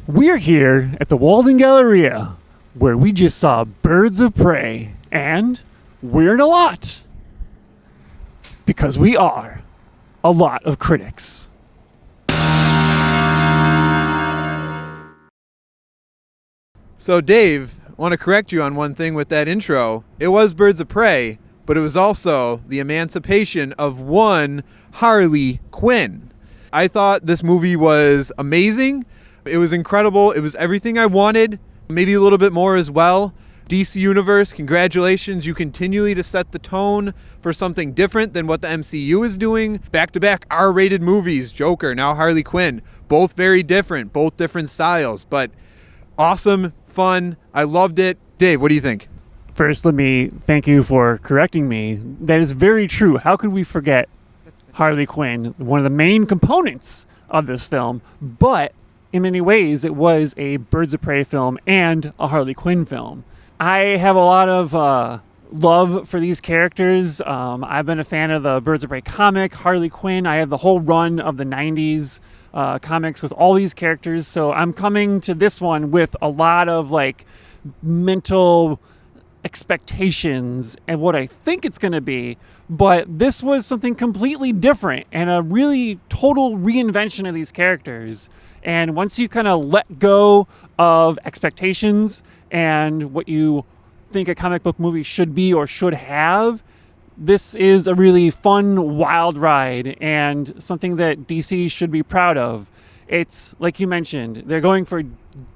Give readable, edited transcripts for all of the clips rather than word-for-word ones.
We're here at the Walden Galleria, where we just saw Birds of Prey, and we're in a lot. Because we are a lot of critics. So Dave, I want to correct you on one thing with that intro. It was Birds of Prey, but it was also the emancipation of one Harley Quinn. I thought this movie was amazing. It was incredible. It was everything I wanted, maybe a little bit more as well. DC Universe, congratulations. You continually to set the tone for something different than what the MCU is doing. Back-to-back R-rated movies, Joker, now Harley Quinn. Both very different, both different styles, but awesome, fun. I loved it. Dave, what do you think? First, let me thank you for correcting me. That is very true. How could we forget Harley Quinn, one of the main components of this film? But in many ways, it was a Birds of Prey film and a Harley Quinn film. I have a lot of love for these characters. I've been a fan of the Birds of Prey comic, Harley Quinn. I have the whole run of the 90s comics with all these characters. So I'm coming to this one with a lot of mental expectations and what I think it's going to be. But this was something completely different and a really total reinvention of these characters. And once you kind of let go of expectations and what you think a comic book movie should be or should have, this is a really fun, wild ride and something that DC should be proud of. It's, like you mentioned, they're going for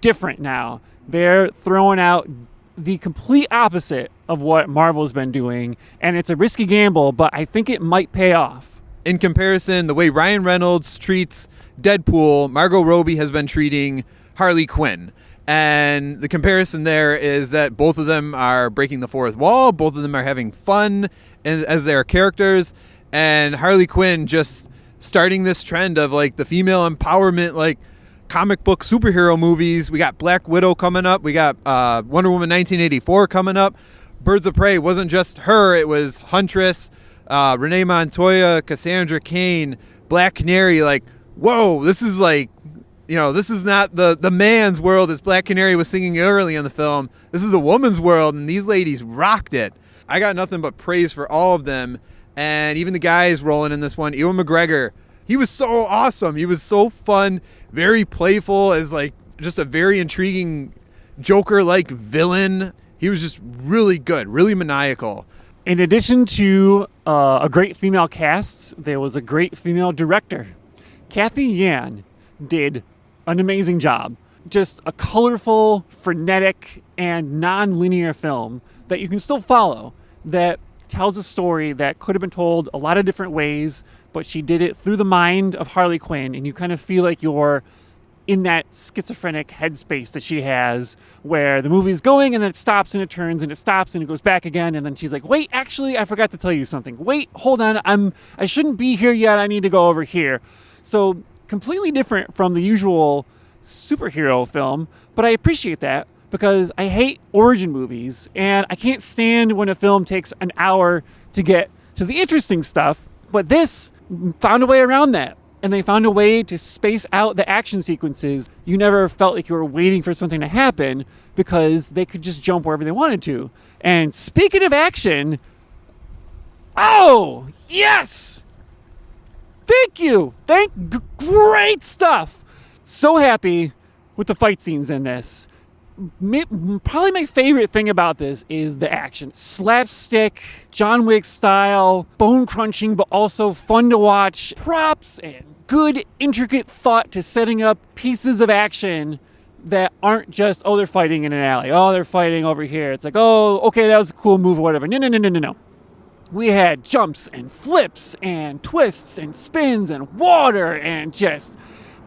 different now. They're throwing out the complete opposite of what Marvel's been doing, and it's a risky gamble, but I think it might pay off. In comparison, the way Ryan Reynolds treats Deadpool, Margot Robbie has been treating Harley Quinn. And the comparison there is that both of them are breaking the fourth wall. Both of them are having fun as their characters. And Harley Quinn just starting this trend of the female empowerment, comic book superhero movies. We got Black Widow coming up. We got Wonder Woman 1984 coming up. Birds of Prey wasn't just her. It was Huntress, Renee Montoya, Cassandra Cain, Black Canary. Whoa, this is this is not the man's world as Black Canary was singing early in the film. This is the woman's world, and these ladies rocked it. I got nothing but praise for all of them, and even the guys rolling in this one. Ewan McGregor, he was so awesome. He was so fun, very playful, as just a very intriguing Joker-like villain. He was just really good, really maniacal. In addition to a great female cast, there was a great female director. Kathy Yan did an amazing job. Just a colorful, frenetic, and non-linear film that you can still follow, that tells a story that could have been told a lot of different ways, but she did it through the mind of Harley Quinn, and you kind of feel like you're in that schizophrenic headspace that she has, where the movie's going and then it stops and it turns and it stops and it goes back again, and then she's like, wait, actually, I forgot to tell you something. Wait, hold on, I shouldn't be here yet, I need to go over here. So completely different from the usual superhero film, but I appreciate that because I hate origin movies, and I can't stand when a film takes an hour to get to the interesting stuff, but this found a way around that. And they found a way to space out the action sequences. You never felt like you were waiting for something to happen because they could just jump wherever they wanted to. And speaking of action, oh, yes! Thank you! Great stuff! So happy with the fight scenes in this. Probably my favorite thing about this is the action. Slapstick, John Wick style, bone crunching, but also fun to watch. Props and good, intricate thought to setting up pieces of action that aren't just, they're fighting in an alley. Oh, they're fighting over here. It's okay, that was a cool move or whatever. No. We had jumps and flips and twists and spins and water and just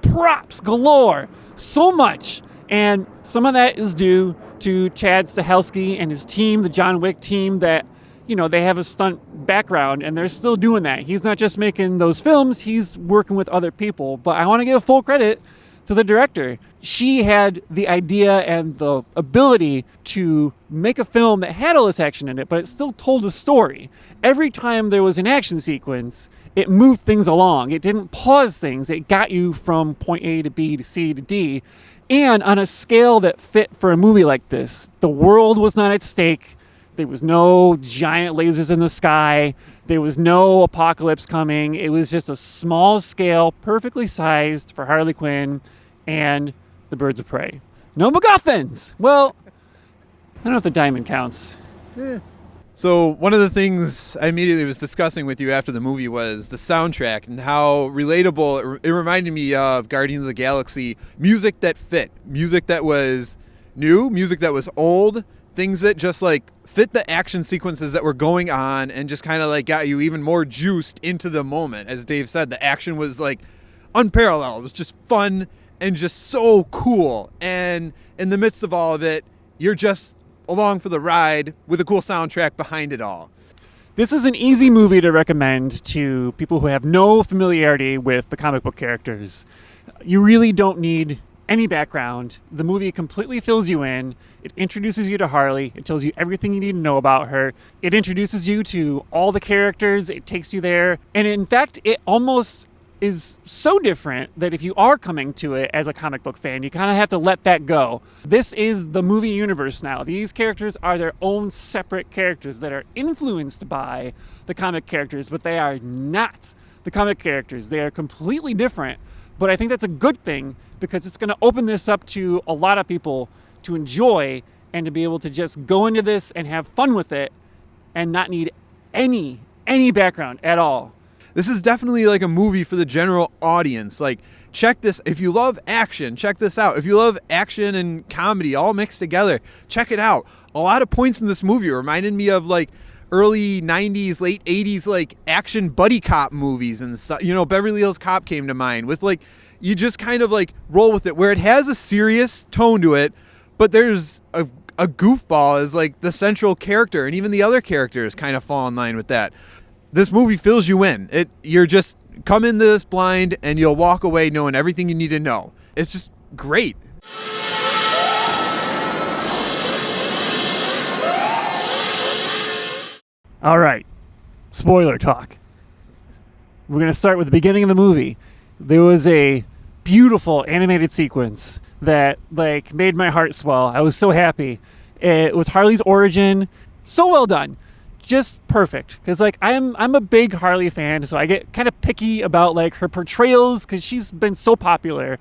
props galore. So much. And some of that is due to Chad Stahelski and his team, the John Wick team, that, they have a stunt background and they're still doing that. He's not just making those films, he's working with other people. But I want to give full credit to to the director. She had the idea and the ability to make a film that had all this action in it, but it still told a story. Every time there was an action sequence, it moved things along. It didn't pause things. It got you from point A to B to C to D, and on a scale that fit for a movie like this. The world was not at stake. There was no giant lasers in the sky. There was no apocalypse coming. It was just a small scale, perfectly sized for Harley Quinn and the Birds of Prey. No MacGuffins! Well, I don't know if the diamond counts. So one of the things I immediately was discussing with you after the movie was the soundtrack and how relatable it reminded me of Guardians of the Galaxy. Music that fit. Music that was new. Music that was old. Things that just like fit the action sequences that were going on and just kind of like got you even more juiced into the moment. As Dave said, the action was like unparalleled. It was just fun and just so cool. And in the midst of all of it, you're just along for the ride with a cool soundtrack behind it all. This is an easy movie to recommend to people who have no familiarity with the comic book characters. You really don't need any background. The movie completely fills you in. It introduces you to Harley. It tells you everything you need to know about her. It introduces you to all the characters. It takes you there. And in fact, it almost is so different that if you are coming to it as a comic book fan, you kind of have to let that go. This is the movie universe now. These characters are their own separate characters that are influenced by the comic characters, but they are not the comic characters. They are completely different. But I think that's a good thing because it's going to open this up to a lot of people to enjoy and to be able to just go into this and have fun with it and not need any background at all. This is definitely like a movie for the general audience. Like, check this. If you love action, check this out. If you love action and comedy all mixed together, check it out. A lot of points in this movie reminded me of like early 90s, late 80s, like action buddy cop movies and stuff. You know, Beverly Hills Cop came to mind with like, you just kind of like roll with it where it has a serious tone to it, but there's a goofball as like the central character, and even the other characters kind of fall in line with that. This movie fills you in. You're just come into this blind and you'll walk away knowing everything you need to know. It's just great. All right, spoiler talk. We're going to start with the beginning of the movie. There was a beautiful animated sequence that like made my heart swell. I was so happy. It was Harley's origin. So well done. Just perfect. Because like I'm a big Harley fan, so I get kind of picky about like her portrayals because she's been so popular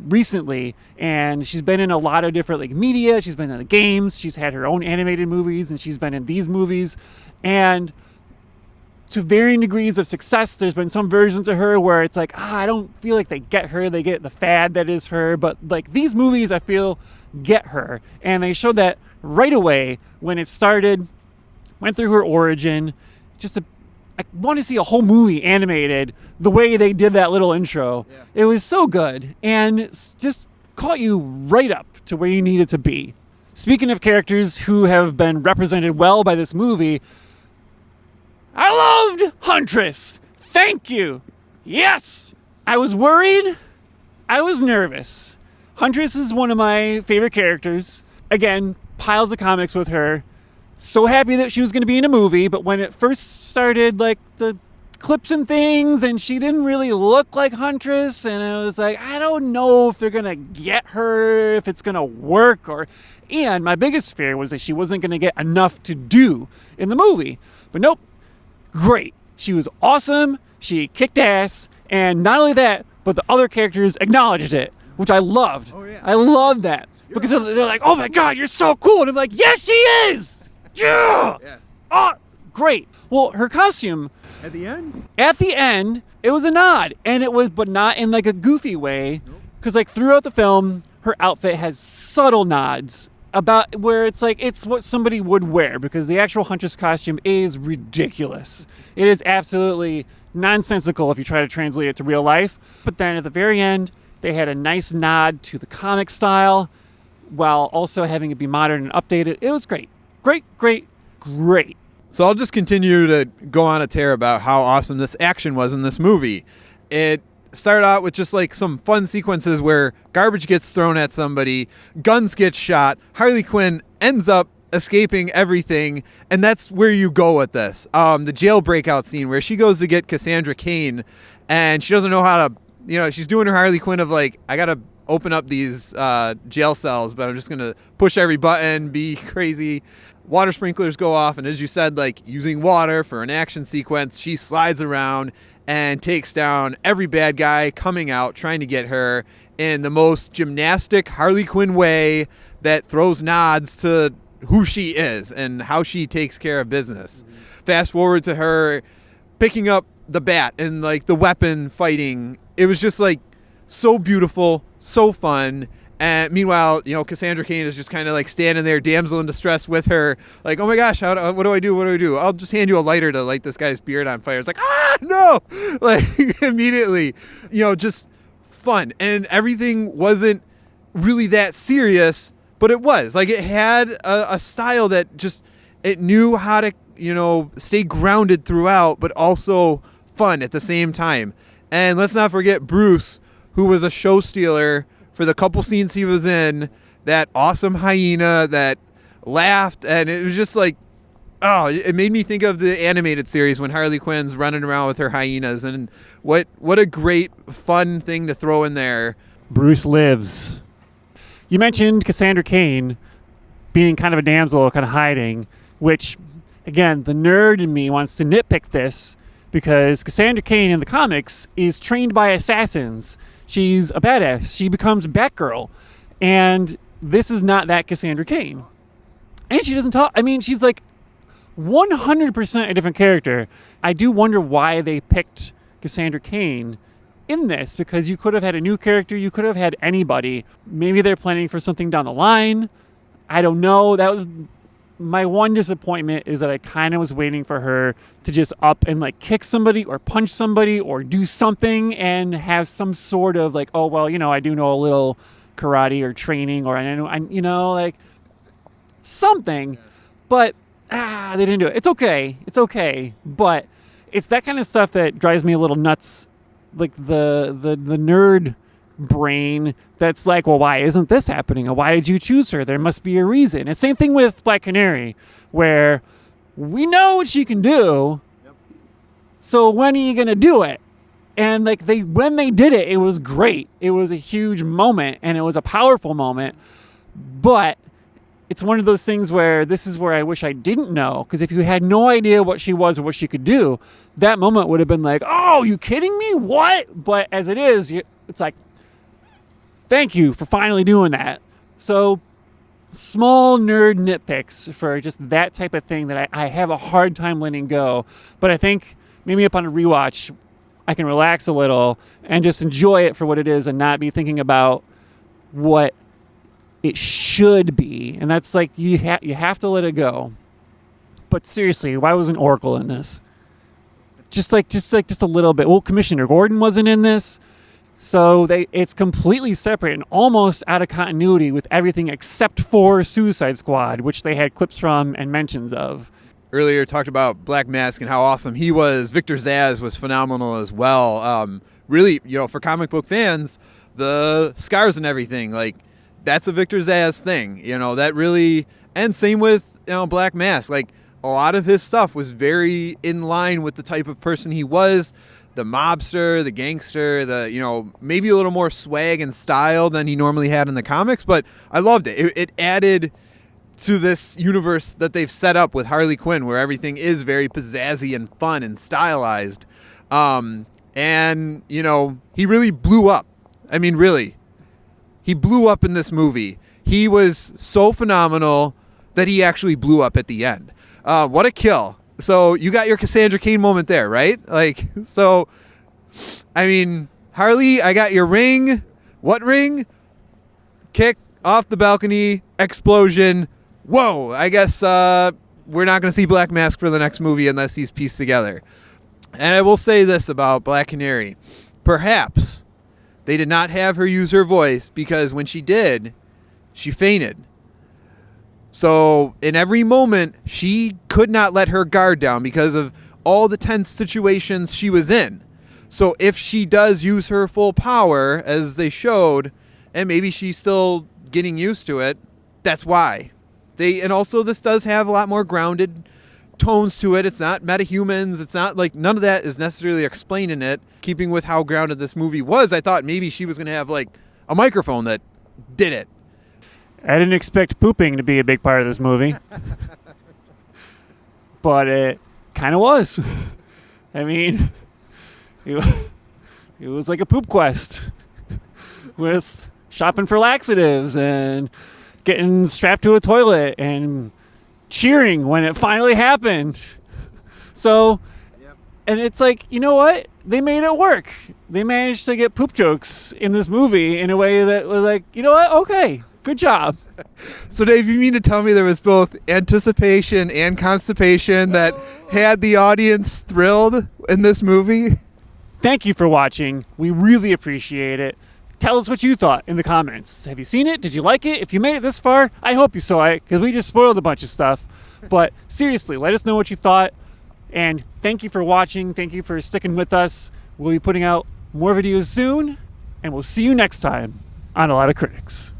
recently, and she's been in a lot of different like media. She's been in the games, she's had her own animated movies, and she's been in these movies, and to varying degrees of success. There's been some versions of her where it's like, I don't feel like they get her, they get the fad that is her, but like these movies I feel get her, and they showed that right away when it started. Went through her origin. I want to see a whole movie animated the way they did that little intro. Yeah. It was so good and just caught you right up to where you needed to be. Speaking of characters who have been represented well by this movie, I loved Huntress. Thank you. Yes. I was worried. I was nervous. Huntress is one of my favorite characters. Again, piles of comics with her. So happy that she was going to be in a movie, but when it first started, like the clips and things, and she didn't really look like Huntress, and I was like, I don't know if they're going to get her, if it's going to work, and my biggest fear was that she wasn't going to get enough to do in the movie. But nope, great. She was awesome, she kicked ass, and not only that, but the other characters acknowledged it, which I loved. Oh, yeah. I loved that. Because they're like, oh my God, you're so cool. And I'm like, yes, she is. Yeah. Oh, great. Well, her costume at the end, it was a nod, and it was, but not in like a goofy way. Because like throughout the film, her outfit has subtle nods about where it's like it's what somebody would wear, because the actual Huntress costume is ridiculous. It is absolutely nonsensical if you try to translate it to real life. But then at the very end, they had a nice nod to the comic style while also having it be modern and updated. It was great. Great. So I'll just continue to go on a tear about how awesome this action was in this movie. It start out with just like some fun sequences where garbage gets thrown at somebody, guns get shot, Harley Quinn ends up escaping everything, and that's where you go with this. The jail breakout scene where she goes to get Cassandra Cain, and she doesn't know how to, she's doing her Harley Quinn of like, I gotta open up these jail cells, but I'm just gonna push every button, be crazy. Water sprinklers go off, and as you said, like using water for an action sequence, she slides around and takes down every bad guy coming out trying to get her in the most gymnastic Harley Quinn way that throws nods to who she is and how she takes care of business. Fast forward to her picking up the bat and like the weapon fighting. It was just like so beautiful, so fun. And meanwhile, Cassandra Cain is just kind of like standing there, damsel in distress with her, like, oh my gosh, what do I do? What do I do? I'll just hand you a lighter to light this guy's beard on fire. It's like, no! Like, immediately, just fun. And everything wasn't really that serious, but it was. Like, it had a style that just, it knew how to, stay grounded throughout, but also fun at the same time. And let's not forget Bruce, who was a show stealer for the couple scenes he was in, that awesome hyena that laughed, and it was just like, it made me think of the animated series when Harley Quinn's running around with her hyenas, and what a great fun thing to throw in there. Bruce lives. You mentioned Cassandra Cain being kind of a damsel, kind of hiding, which, again, the nerd in me wants to nitpick this because Cassandra Cain in the comics is trained by assassins. She's a badass. She becomes Batgirl. And this is not that Cassandra Cain. And she doesn't talk. I mean, she's like 100% a different character. I do wonder why they picked Cassandra Cain in this, because you could have had a new character. You could have had anybody. Maybe they're planning for something down the line. I don't know. That was my one disappointment, is that I kind of was waiting for her to just up and like kick somebody or punch somebody or do something and have some sort of like, oh, well, I do know a little karate or training, or I know, like something, but they didn't do it. It's okay. But it's that kind of stuff that drives me a little nuts. Like the nerd brain that's like, well, why isn't this happening? Or why did you choose her? There must be a reason. It's same thing with Black Canary, where we know what she can do. Yep. So when are you going to do it? And like when they did it, it was great. It was a huge moment and it was a powerful moment. But it's one of those things where this is where I wish I didn't know, because if you had no idea what she was or what she could do, that moment would have been like, oh, you kidding me? What? But as it is, it's like, thank you for finally doing that. So small nerd nitpicks for just that type of thing that I have a hard time letting go. But I think maybe upon a rewatch, I can relax a little and just enjoy it for what it is and not be thinking about what it should be. And that's like, you have to let it go. But seriously, why wasn't Oracle in this? Just a little bit. Well, Commissioner Gordon wasn't in this. So it's completely separate and almost out of continuity with everything except for Suicide Squad, which they had clips from and mentions of. Earlier talked about Black Mask and how awesome he was. Victor Zsasz was phenomenal as well. Really, for comic book fans, the scars and everything, like, that's a Victor Zsasz thing. That really, and same with Black Mask. Like, a lot of his stuff was very in line with the type of person he was. The mobster, the gangster, maybe a little more swag and style than he normally had in the comics, but I loved it. It added to this universe that they've set up with Harley Quinn, where everything is very pizzazzy and fun and stylized. And he really blew up. I mean, really, he blew up in this movie. He was so phenomenal that he actually blew up at the end. What a kill. So you got your Cassandra Cain moment there, right? Like, so, I mean, Harley, I got your ring. What ring? Kick off the balcony, explosion. Whoa, I guess we're not going to see Black Mask for the next movie unless he's pieced together. And I will say this about Black Canary. Perhaps they did not have her use her voice, because when she did, she fainted. So in every moment, she could not let her guard down because of all the tense situations she was in. So if she does use her full power, as they showed, and maybe she's still getting used to it, that's why. And also this does have a lot more grounded tones to it. It's not metahumans. It's not like, none of that is necessarily explained in it. Keeping with how grounded this movie was, I thought maybe she was going to have like a microphone that did it. I didn't expect pooping to be a big part of this movie. But it kind of was. I mean, it was like a poop quest with shopping for laxatives and getting strapped to a toilet and cheering when it finally happened. So, and it's like, you know what? They made it work. They managed to get poop jokes in this movie in a way that was like, you know what? Okay, good job. So Dave, you mean to tell me there was both anticipation and constipation that had the audience thrilled in this movie? Thank you for watching. We really appreciate it. Tell us what you thought in the comments. Have you seen it? Did you like it? If you made it this far, I hope you saw it, because we just spoiled a bunch of stuff. But seriously, let us know what you thought. And thank you for watching. Thank you for sticking with us. We'll be putting out more videos soon, and we'll see you next time on A Lot of Critics.